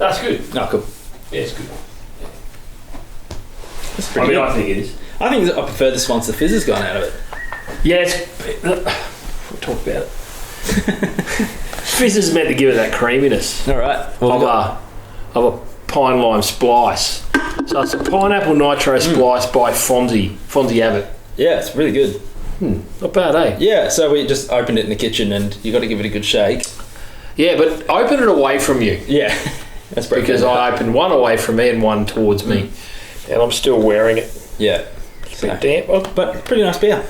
That's good. No, cool. Yeah, it's good. That's pretty good. I think it is. I think I prefer this once the fizz has gone out of it. Yeah, we'll talk about it. Fizz is meant to give it that creaminess. All right. Of a pine lime splice. So it's a pineapple nitro splice by Fonzie Abbott. Yeah, it's really good. Not bad, eh? Yeah, so we just opened it in the kitchen and you got to give it a good shake. Yeah, but open it away from you. Yeah. That's pretty because good. I opened one away from me and one towards me. And I'm still wearing it. Yeah. It's a bit damp. But pretty nice beer.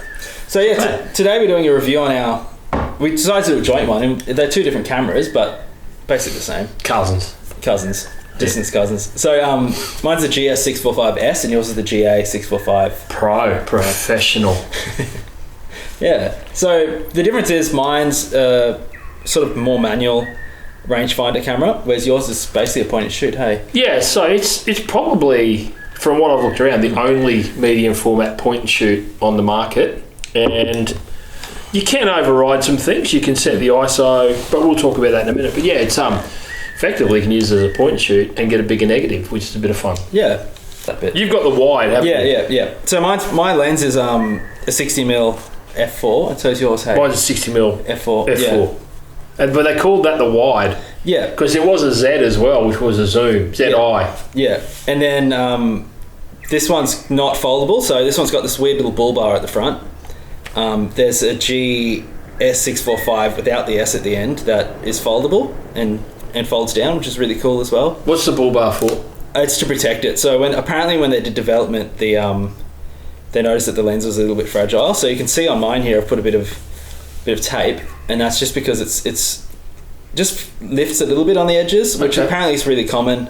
So yeah, today we're doing a review on our... We decided to do a joint one. And they're two different cameras, but basically the same. Cousins. Distance cousins. So mine's the GS645S and yours is the GA645. Professional. Yeah. So the difference is mine's sort of more manual rangefinder camera, whereas yours is basically a point and shoot, hey? Yeah, so it's probably, from what I've looked around, the only medium format point and shoot on the market. And you can override some things. You can set the ISO, but we'll talk about that in a minute. But yeah, it's effectively you can use it as a point and shoot and get a bigger negative, which is a bit of fun. Yeah, that bit. You've got the wide, haven't you? Yeah. So my lens is a 60mm f4, and so is yours, hey? Mine's a 60mm f4. Yeah. But they called that the wide. Yeah. Because there was a Z as well, which was a zoom, ZI. Yeah. And then this one's not foldable, so this one's got this weird little bull bar at the front. There's a GS645 without the S at the end that is foldable and folds down, which is really cool as well. What's the bull bar for? It's to protect it. So when they did development, they noticed that the lens was a little bit fragile. So you can see on mine here, I've put a bit of tape, and that's just because it's just lifts a little bit on the edges, which apparently is really common.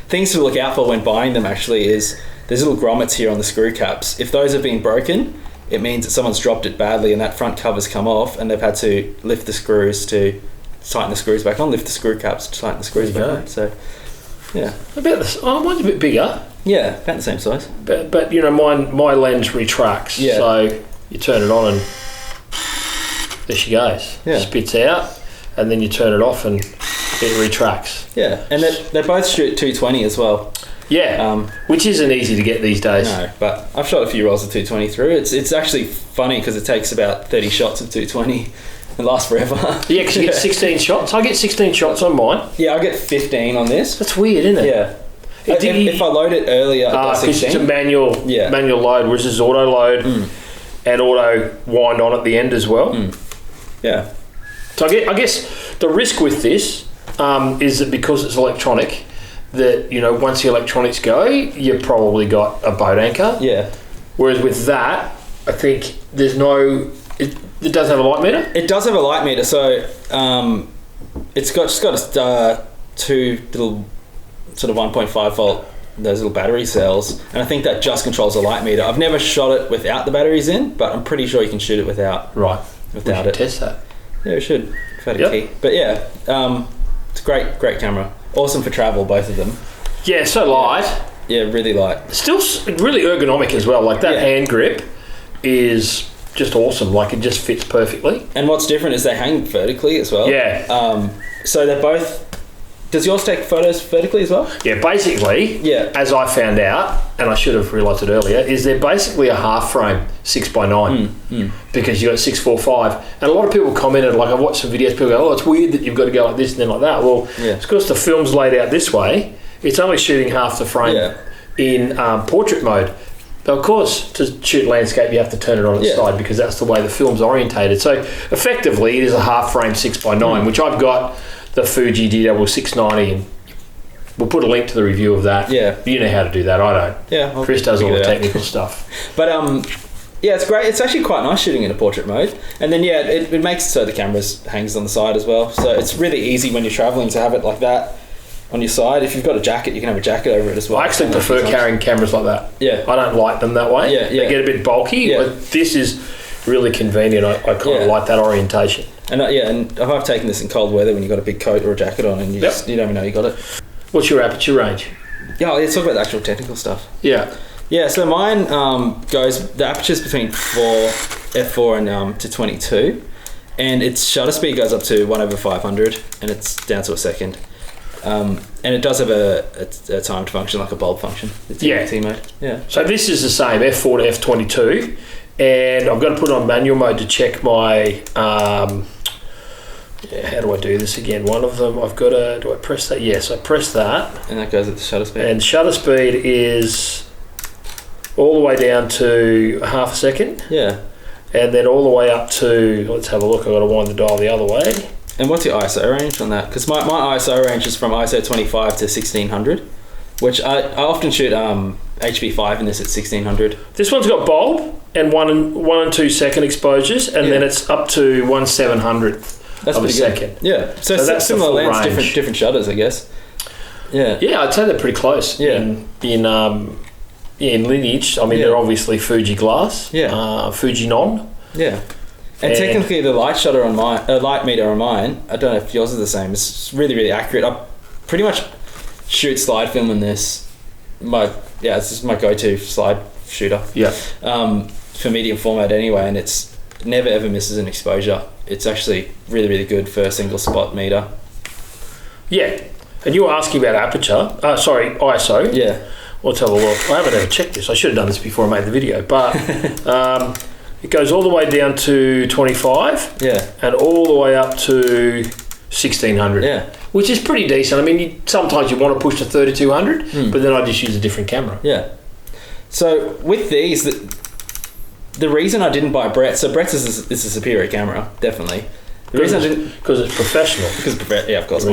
Things to look out for when buying them actually is there's little grommets here on the screw caps. If those have been broken, it means that someone's dropped it badly and that front cover's come off and they've had to lift the screws to tighten the screws back on, lift the screw caps to tighten the screws back on. So, yeah. About this, mine's a bit bigger. Yeah, about the same size. But you know, my lens retracts. Yeah. So you turn it on and there she goes. Yeah. Spits out, and then you turn it off and it retracts. Yeah, and they both shoot 220 as well. Yeah, which isn't easy to get these days. No, but I've shot a few rolls of 220 through. It's actually funny because it takes about 30 shots of 220 and lasts forever. Yeah, because you get 16 shots. I get 16 shots on mine. Yeah, I get 15 on this. That's weird, isn't it? Yeah. If I load it earlier, because it's a manual load, whereas this is auto load and auto wind on at the end as well. Yeah. So I guess the risk with this is that because it's electronic, that you know once the electronics go, you've probably got a boat anchor. Yeah. Whereas with that, I think there's no. It does have a light meter. It does have a light meter, so it's just got two little sort of 1.5 volt those little battery cells, and I think that just controls the light meter. I've never shot it without the batteries in, but I'm pretty sure you can shoot it without. Right. Without it. Test that. Yeah, we should. If I had a key. But yeah, it's a great camera. Awesome for travel, both of them. Yeah, so light. Yeah, really light. Still really ergonomic as well. Like that hand grip is just awesome. Like it just fits perfectly. And what's different is they hang vertically as well. Yeah. So they're both. Does yours take photos vertically as well? Yeah, basically. Yeah. As I found out, and I should have realised it earlier, is they're basically a half frame 6x9 because you got 645, and a lot of people commented. Like I've watched some videos. People go, "Oh, it's weird that you've got to go like this and then like that." Well, it's because the film's laid out this way. It's only shooting half the frame in portrait mode. But of course, to shoot landscape, you have to turn it on its side because that's the way the film's orientated. So effectively, it is a half frame 6x9, which I've got the Fuji GS645s, and we'll put a link to the review of that. Yeah, you know how to do that. I don't. Yeah, Chris does all the technical stuff. But yeah, it's great. It's actually quite nice shooting in a portrait mode, and then it makes it so the camera hangs on the side as well. So it's really easy when you're traveling to have it like that on your side. If you've got a jacket, you can have a jacket over it as well. I actually prefer carrying cameras like that. Yeah, I don't like them that way. They get a bit bulky. But this is really convenient. I kind of like that orientation. And and I've taken this in cold weather when you've got a big coat or a jacket on and you don't even know you got it. What's your aperture range? Yeah, let's talk about the actual technical stuff. Yeah, so mine goes, the aperture's between f4 and to 22, and its shutter speed goes up to 1/500 and it's down to a second. And it does have a timed function, like a bulb function. It's TNT mode. Yeah. So this is the same, F4 to F22, and I've got to put it on manual mode to check my... how do I do this again? One of them, I've got to... Do I press that? Yes, I press that. And that goes at the shutter speed. And shutter speed is all the way down to half a second. Yeah. And then all the way up to... Let's have a look. I've got to wind the dial the other way. And what's your ISO range on that? Because my ISO range is from ISO 25 to 1600, which I often shoot HB5 in this at 1600. This one's got bulb and 1 and 2 second exposures, and then it's up to 1/700th of a second. Yeah, so that's similar lens, different shutters, I guess. Yeah, I'd say they're pretty close. Yeah, in lineage. I mean, they're obviously Fuji glass. Yeah, Fuji non. Yeah. And technically, the light shutter on mine, light meter on mine, I don't know if yours is the same. It's really, really accurate. I pretty much shoot slide film in this. It's just my go-to slide shooter. Yeah. For medium format anyway, and it's never ever misses an exposure. It's actually really, really good for a single spot meter. Yeah. And you were asking about aperture. ISO. Yeah. Let's have a look. I haven't ever checked this. I should have done this before I made the video, but. It goes all the way down to 25, and all the way up to 1600, which is pretty decent. I mean, sometimes you want to push to 3200, but then I just use a different camera. Yeah. So with these, the reason I didn't buy Brett, so Brett's is a superior camera, definitely. The reason I didn't, because it's professional. Of course.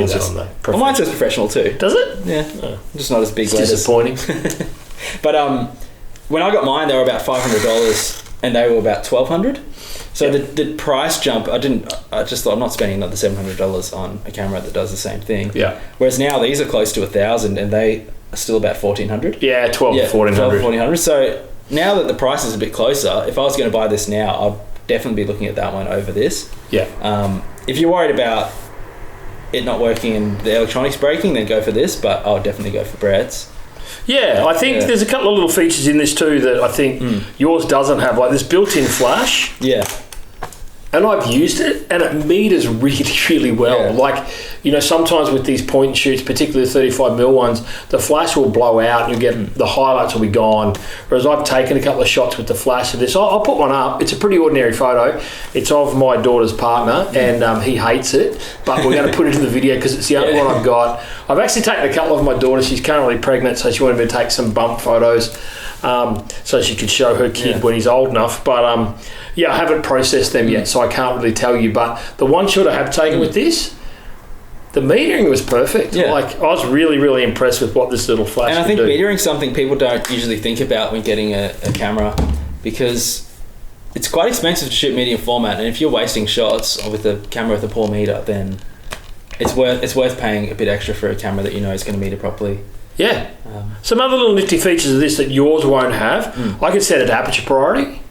Mine says professional too. Does it? Yeah. Oh. Just not as big. It's disappointing. But when I got mine, they were about $500. And they were about $1,200. So the price jump, I just thought I'm not spending another $700 on a camera that does the same thing. Yeah. Whereas now these are close to $1,000 and they are still about $1,400. Yeah, $1,200 to $1,400. $1,400. So now that the price is a bit closer, if I was going to buy this now, I'd definitely be looking at that one over this. Yeah. If you're worried about it not working and the electronics breaking, then go for this, but I'll definitely go for Brett's. Yeah, I think there's a couple of little features in this too that I think yours doesn't have, like this built-in flash. Yeah. And I've used it, and it meters really, really well. Yeah. Like, sometimes with these point and shoots, particularly the 35mm ones, the flash will blow out and you'll get the highlights will be gone. Whereas I've taken a couple of shots with the flash of this. I'll put one up. It's a pretty ordinary photo. It's of my daughter's partner, and he hates it. But we're going to put it in the video because it's the only one I've got. I've actually taken a couple of my daughter. She's currently pregnant, so she wanted me to take some bump photos so she could show her kid when he's old enough. But I haven't processed them yet, so I can't really tell you. But the one shot I have taken with this, the metering was perfect. Yeah. Like, I was really, really impressed with what this little flash And I think do. metering's something people don't usually think about when getting a camera, because it's quite expensive to shoot medium format, and if you're wasting shots with a camera with a poor meter, then it's worth paying a bit extra for a camera that you know is going to meter properly. Yeah. Some other little nifty features of this that yours won't have. I can set it to aperture priority.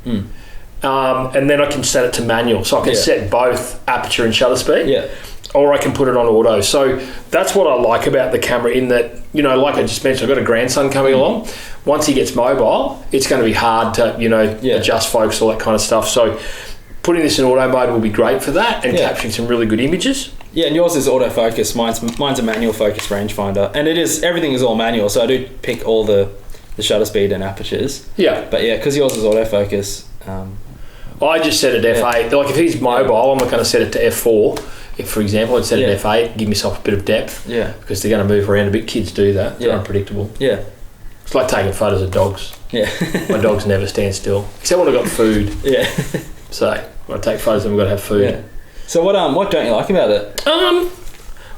And then I can set it to manual, so I can set both aperture and shutter speed, or I can put it on auto. So that's what I like about the camera, in that, like I just mentioned, I've got a grandson coming along. Once he gets mobile, it's going to be hard to adjust focus, all that kind of stuff. So putting this in auto mode will be great for that, and capturing some really good images. Yeah, and yours is autofocus. Mine's a manual focus rangefinder, and everything is all manual. So I do pick all the shutter speed and apertures. Yeah, but because yours is autofocus. I just set it to F8. Like, if he's mobile, I'm not going to set it to F4. If, for example, I'd set it to F8, give myself a bit of depth. Yeah. Because they're going to move around a bit. Kids do that. They're unpredictable. Yeah. It's like taking photos of dogs. Yeah. My dogs never stand still, except when I've got food. Yeah. So when I take photos, I've got to have food. Yeah. So what don't you like about it? I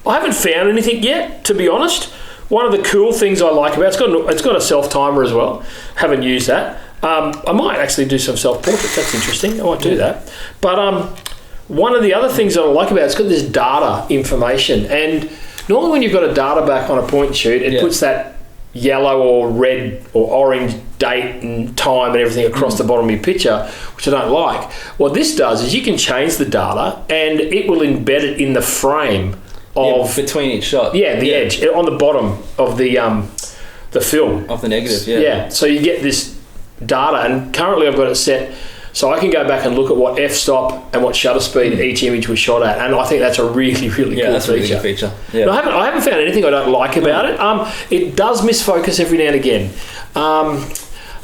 haven't found anything yet, to be honest. One of the cool things I like about it's got a self timer as well. Haven't used that. I might actually do some self-portraits. That's interesting. I might do that. But one of the other things that I like about it's got this data information. And normally when you've got a data back on a point and shoot, it puts that yellow or red or orange date and time and everything across the bottom of your picture, which I don't like. What this does is you can change the data and it will embed it in the frame of... between each shot. Yeah, the edge, on the bottom of the film. Of the negative, Yeah, so you get this data, and currently I've got it set So I can go back and look at what f-stop and what shutter speed each image was shot at, and I think that's a really, really cool that's feature. A really good feature. Yeah. No, I haven't found anything I don't like about it. It does misfocus every now and again.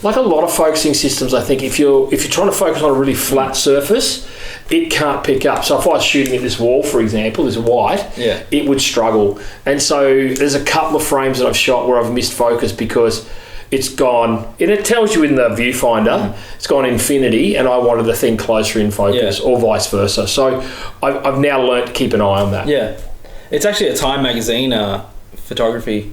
Like a lot of focusing systems, I think if you're trying to focus on a really flat surface, it can't pick up. So if I was shooting at this wall, for example, this white, it would struggle. And so there's a couple of frames that I've shot where I've missed focus because it's gone, and it tells you in the viewfinder, it's gone infinity, and I wanted the thing closer in focus, or vice versa. So I've now learnt to keep an eye on that. Yeah, it's actually a Time magazine photography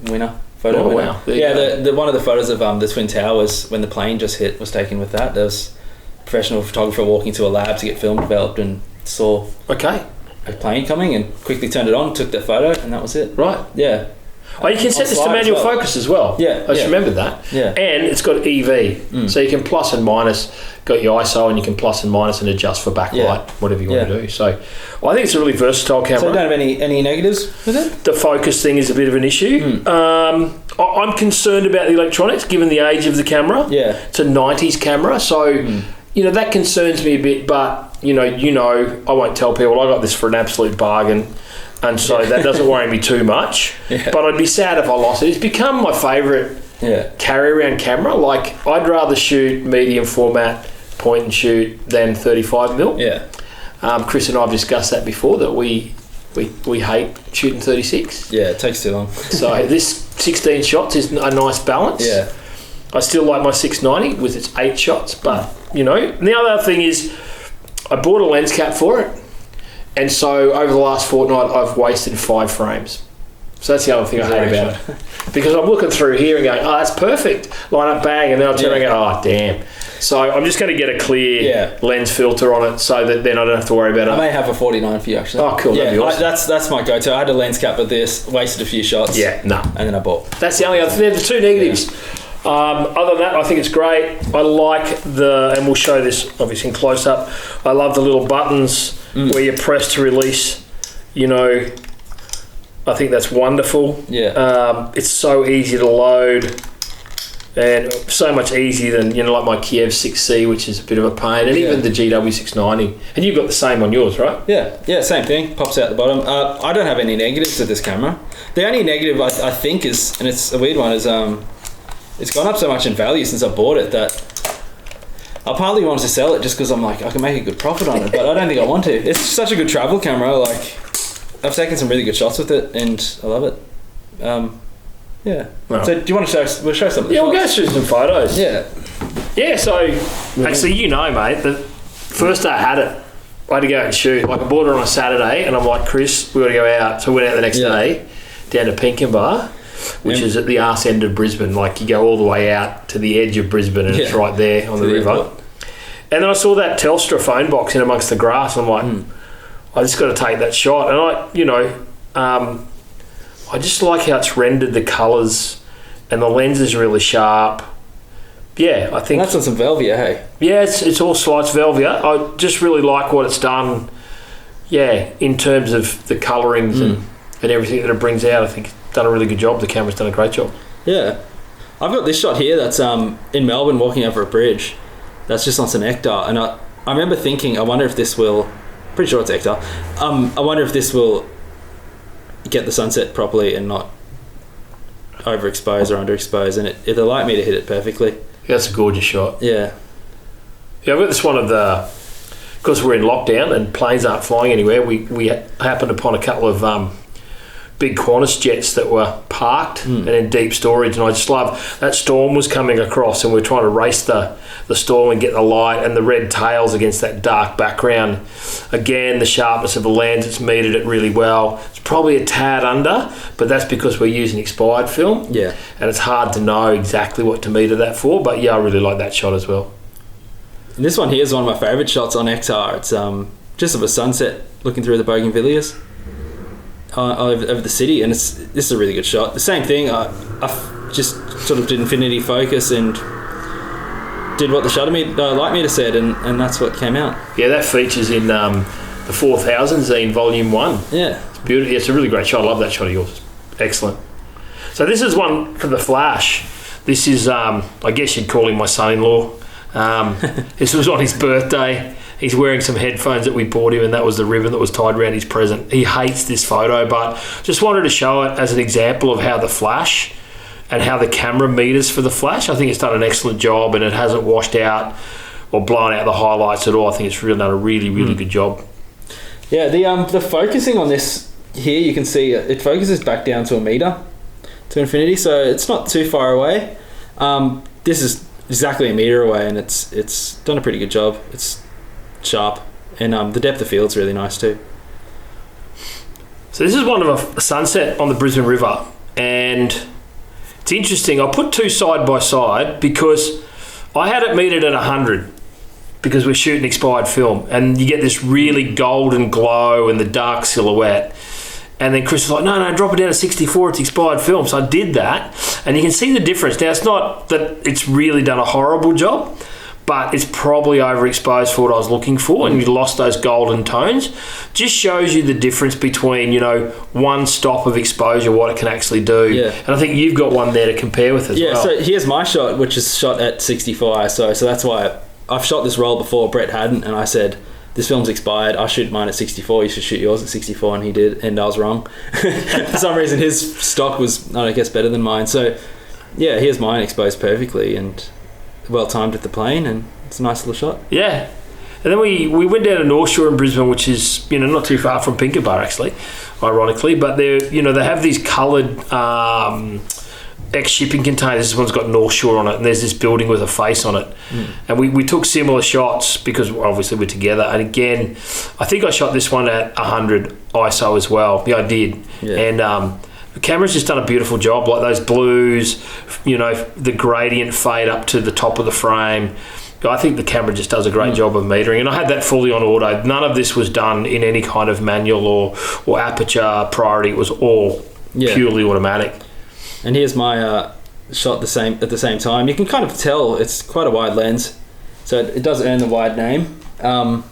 winner. Photo winner. Wow. The one of the photos of the Twin Towers when the plane just hit was taken with that. There was a professional photographer walking to a lab to get film developed and saw a plane coming and quickly turned it on, took that photo, and that was it. Right. Yeah. Oh, you can set this to manual focus as well. Yeah. I just remembered that. Yeah. And it's got EV. So you can plus and minus, got your ISO, and you can plus and minus and adjust for backlight, whatever you want to do. So I think it's a really versatile camera. So you don't have any negatives with it? The focus thing is a bit of an issue. I'm concerned about the electronics given the age of the camera. Yeah. It's a 90s camera, so that concerns me a bit, but you know, I won't tell people I got this for an absolute bargain. And so that doesn't worry me too much. Yeah. But I'd be sad if I lost it. It's become my favourite carry-around camera. Like, I'd rather shoot medium format, point and shoot, than 35mm. Yeah. Chris and I have discussed that before, that we hate shooting 36. Yeah, it takes too long. So this 16 shots is a nice balance. Yeah. I still like my 690 with its 8 shots. But, and the other thing is I bought a lens cap for it. And so over the last fortnight, I've wasted 5 frames. So that's the other thing I hate about it. Because I'm looking through here and going, oh, that's perfect. Line up, bang. And then I'll turn around and go, oh, damn. So I'm just going to get a clear lens filter on it so that then I don't have to worry about it. I may have a 49 for you, actually. Oh, cool. That'd be awesome. That's my go-to. I had a lens cap with this, wasted a few shots. Yeah, no. And then I bought. That's the only other thing. There's 2 negatives. Yeah. Other than that, I think it's great. I like and we'll show this obviously in close-up, I love the little buttons where you press to release, I think that's wonderful. Yeah. It's so easy to load and so much easier than, like my Kiev 6C, which is a bit of a pain, and even the GW690. And you've got the same on yours, right? Yeah, same thing. Pops out the bottom. I don't have any negatives to this camera. The only negative I think is, and it's a weird one, is it's gone up so much in value since I bought it that I partly wanted to sell it just because I'm like, I can make a good profit on it, but I don't think I want to. It's such a good travel camera. Like, I've taken some really good shots with it, and I love it. Yeah. Well, so do you want to show? We'll show some of the shots. We'll go through some photos. Yeah. Yeah. So actually, mate, the first day I had it, I had to go out and shoot. Like, I bought it on a Saturday, and I'm like, Chris, we got to go out. So we went out the next day down to Pinkenbar, which is at the arse end of Brisbane. Like, you go all the way out to the edge of Brisbane, and it's right there on the river. Airport. And then I saw that Telstra phone box in amongst the grass, and I'm like, I just got to take that shot. And I just like how it's rendered the colours, and the lens is really sharp. Yeah, I think... And that's on some Velvia, hey? Yeah, it's all slides Velvia. I just really like what it's done, in terms of the colourings and everything that it brings out. I think it's done a really good job. The camera's done a great job. Yeah. I've got this shot here that's in Melbourne walking over a bridge. That's just on some Ektar. And I remember thinking, I wonder if this will... Pretty sure it's Ektar. I wonder if this will get the sunset properly and not overexpose or underexpose, and it allowed me to hit it perfectly. Yeah, that's a gorgeous shot. Yeah. Yeah, I've got this one of the... Because we're in lockdown and planes aren't flying anywhere, we happened upon a couple of big Qantas jets that were parked and in deep storage, and I just love that storm was coming across, and we're trying to race the storm and get the light and the red tails against that dark background. Again, the sharpness of the lens, it's metered it really well. It's probably a tad under, but that's because we're using expired film. Yeah. And it's hard to know exactly what to meter that for, but I really like that shot as well. And this one here is one of my favourite shots on Ektar. It's just of a sunset looking through the bougainvilleas over the city, and this is a really good shot. The same thing, I just sort of did infinity focus and did what the shutter light meter said, and that's what came out. Yeah, that features in the 4000 zine volume 1. Yeah. It's beautiful. It's a really great shot. I love that shot of yours. Excellent. So this is one for the flash. This is, I guess you'd call him my son-in-law. This was on his birthday. He's wearing some headphones that we bought him, and that was the ribbon that was tied around his present. He hates this photo, but just wanted to show it as an example of how the flash and how the camera meters for the flash. I think it's done an excellent job, and it hasn't washed out or blown out the highlights at all. I think it's really done a really, really good job. Yeah, the focusing on this here, you can see it focuses back down to a meter, to infinity, so it's not too far away. This is exactly a meter away, and it's done a pretty good job. It's sharp, and the depth of field's really nice too. So this is one of a sunset on the Brisbane River, and it's interesting. I put two side by side because I had it metered at 100 because we're shooting expired film, and you get this really golden glow and the dark silhouette. And then Chris was like, no, drop it down to 64, it's expired film. So I did that, and you can see the difference. Now, it's not that it's really done a horrible job, but it's probably overexposed for what I was looking for, and you lost those golden tones. Just shows you the difference between, one stop of exposure, what it can actually do. Yeah. And I think you've got one there to compare with as well. Yeah, so here's my shot, which is shot at 64 ISO. So that's why I've shot this roll before, Brett hadn't, and I said, this film's expired, I shoot mine at 64, you should shoot yours at 64, and he did, and I was wrong. For some reason, his stock was, I guess, better than mine. So, yeah, here's mine exposed perfectly and well timed with the plane, and it's a nice little shot. Yeah. And then we went down to North Shore in Brisbane, which is, not too far from Pinkenba, actually, ironically. But they have these coloured ex-shipping containers. This one's got North Shore on it, and there's this building with a face on it. And we took similar shots because obviously we're together. And again, I think I shot this one at 100 ISO as well. Yeah, I did. Yeah. And the camera's just done a beautiful job, like those blues, the gradient fade up to the top of the frame. I think the camera just does a great job of metering, and I had that fully on auto. None of this was done in any kind of manual or aperture priority. It was all purely automatic. And here's my shot at the same time. You can kind of tell it's quite a wide lens, so it does earn the wide name. So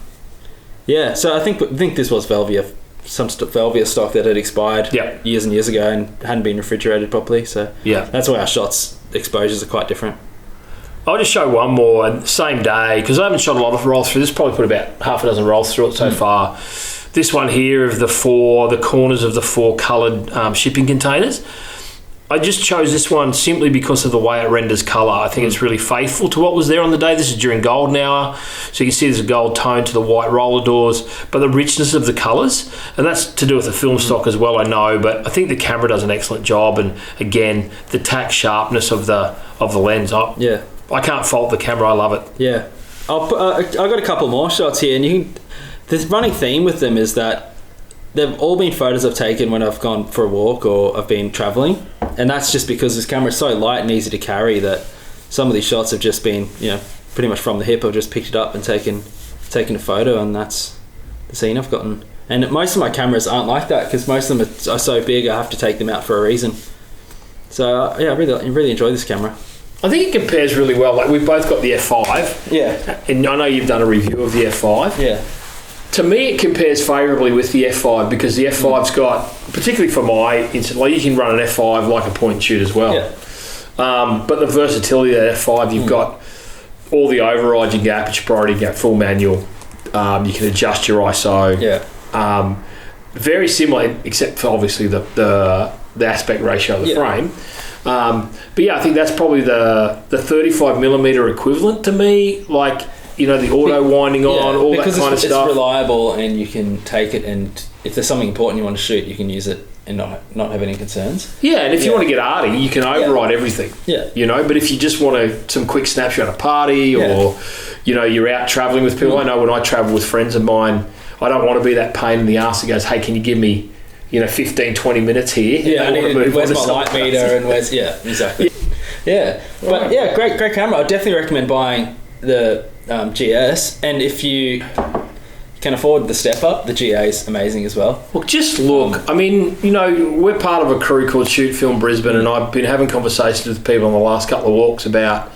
I think this was Velvia, some Velvia stock that had expired years and years ago and hadn't been refrigerated properly. So that's why our shots exposures are quite different. I'll just show one more, and same day, because I haven't shot a lot of rolls through this. Probably put about half a dozen rolls through it so far. This one here of the corners of the four coloured shipping containers. I just chose this one simply because of the way it renders colour. I think it's really faithful to what was there on the day. This is during golden hour, so you can see there's a gold tone to the white roller doors, but the richness of the colours, and that's to do with the film stock as well, I know, but I think the camera does an excellent job, and again, the tack sharpness of the lens. I can't fault the camera. I love it. Yeah. I've got a couple more shots here, and the running theme with them is that they've all been photos I've taken when I've gone for a walk or I've been travelling, and that's just because this camera is so light and easy to carry that some of these shots have just been, pretty much from the hip. I've just picked it up and taken a photo, and that's the scene I've gotten. And most of my cameras aren't like that because most of them are so big I have to take them out for a reason. So I really enjoy this camera. I think it compares really well. Like, we've both got the F5. Yeah. And I know you've done a review of the F5. Yeah. To me, it compares favourably with the F5 because the F5's got, particularly for my instant, like you can run an F5 like a point and shoot as well. Yeah. But the versatility of the F5, you've got all the overrides. You can get aperture priority, you can get full manual. You can adjust your ISO. Yeah. Very similar, except for obviously the aspect ratio of the frame. But yeah, I think that's probably the 35mm equivalent to me. Like, the auto winding on, all that kind of stuff. It's reliable, and you can take it, and if there's something important you want to shoot, you can use it and not have any concerns. Yeah, and if you want to get arty, you can override everything. Yeah. But if you just want some quick snapshot at a party or, you're out travelling with people. I know when I travel with friends of mine, I don't want to be that pain in the arse that goes, hey, can you give me 15, 20 minutes here? Yeah, where's my light meter and where's... Yeah, exactly. Yeah. But great camera. I definitely recommend buying the GS, and if you can afford the step up, the GA is amazing as well. Well, just look. We're part of a crew called Shoot Film Brisbane, and I've been having conversations with people on the last couple of walks about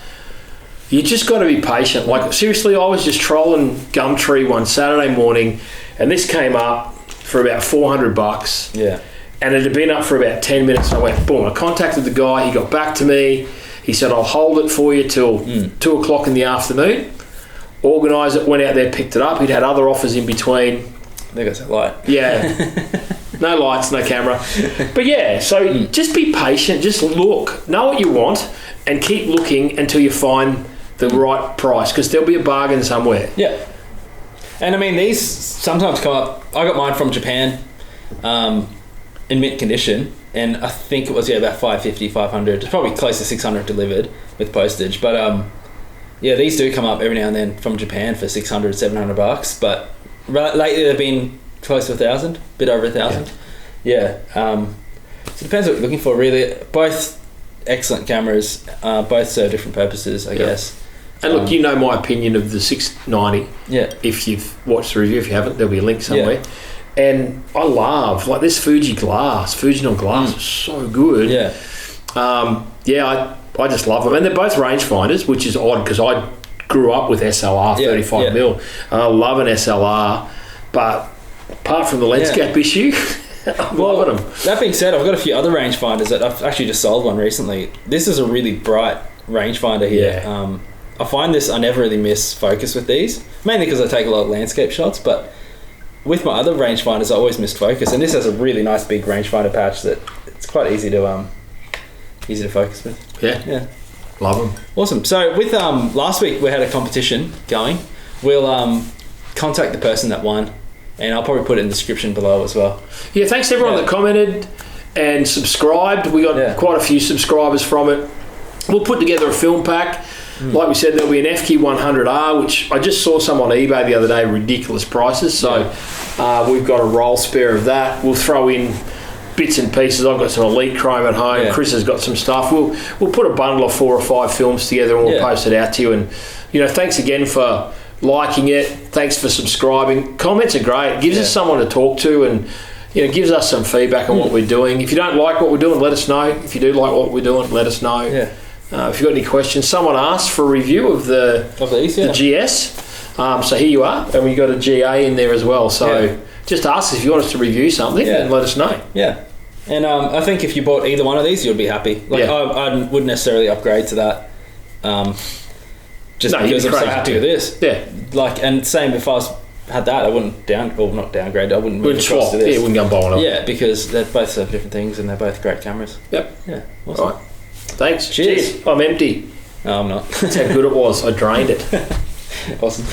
you just got to be patient. Like, seriously, I was just trolling Gumtree one Saturday morning, and this came up for about $400. Yeah. And it had been up for about 10 minutes, and I went, boom. I contacted the guy. He got back to me. He said, I'll hold it for you till 2 o'clock in the afternoon. Organised it, went out there, picked it up. He'd had other offers in between. There goes that light. Yeah. No lights, no camera. But yeah, so just be patient, just look, know what you want, and keep looking until you find the right price, because there'll be a bargain somewhere. Yeah. And I mean, these sometimes come up. I got mine from Japan in mint condition, and I think it was about 550, 500. It's probably close to 600 delivered with postage. But yeah, these do come up every now and then from Japan for 600, 700 bucks. But lately they've been close to 1,000, a bit over 1,000. Yeah. So it depends what you're looking for, really. Both excellent cameras, both serve different purposes, I guess. And look, you know my opinion of the 690. Yeah. If you've watched the review, if you haven't, there'll be a link somewhere. Yeah. And I love, like, this Fujifilm glass is so good. Yeah. I just love them. And they're both rangefinders, which is odd because I grew up with SLR 35mm. And I love an SLR, but apart from the lens cap issue, I'm loving them. That being said, I've got a few other rangefinders that I've actually just sold one recently. This is a really bright rangefinder here. Yeah. I find this, I never really miss focus with these, mainly because I take a lot of landscape shots, but with my other rangefinders I always missed focus, and this has a really nice big rangefinder patch that it's quite easy to focus with. Yeah. Love them. Awesome. So with last week we had a competition going. We'll contact the person that won, and I'll probably put it in the description below as well. Yeah, thanks to everyone that commented and subscribed. We got quite a few subscribers from it. We'll put together a film pack. Like we said, there'll be an FQ100R, which I just saw some on eBay the other day, ridiculous prices. So we've got a roll spare of that. We'll throw in bits and pieces. I've got some Elite Chrome at home. Yeah. Chris has got some stuff. We'll put a bundle of 4 or 5 films together and we'll post it out to you. And thanks again for liking it. Thanks for subscribing. Comments are great. It gives us someone to talk to, and gives us some feedback on what we're doing. If you don't like what we're doing, let us know. If you do like what we're doing, let us know. Yeah. If you've got any questions, someone asked for a review of the GS. So here you are, and we got a GA in there as well. So just ask us if you want us to review something, and let us know. Yeah. And I think if you bought either one of these, you'd be happy. I wouldn't necessarily upgrade to that. Because I'm so happy with this. Yeah. And same if I had that, I wouldn't not downgrade. I wouldn't move across to this. Yeah, wouldn't go and buy one up. Yeah, because they both serve different things, and they're both great cameras. Yep. Yeah. Awesome. All right. Thanks. Cheers. I'm empty. No, I'm not. That's how good it was. I drained it. Awesome.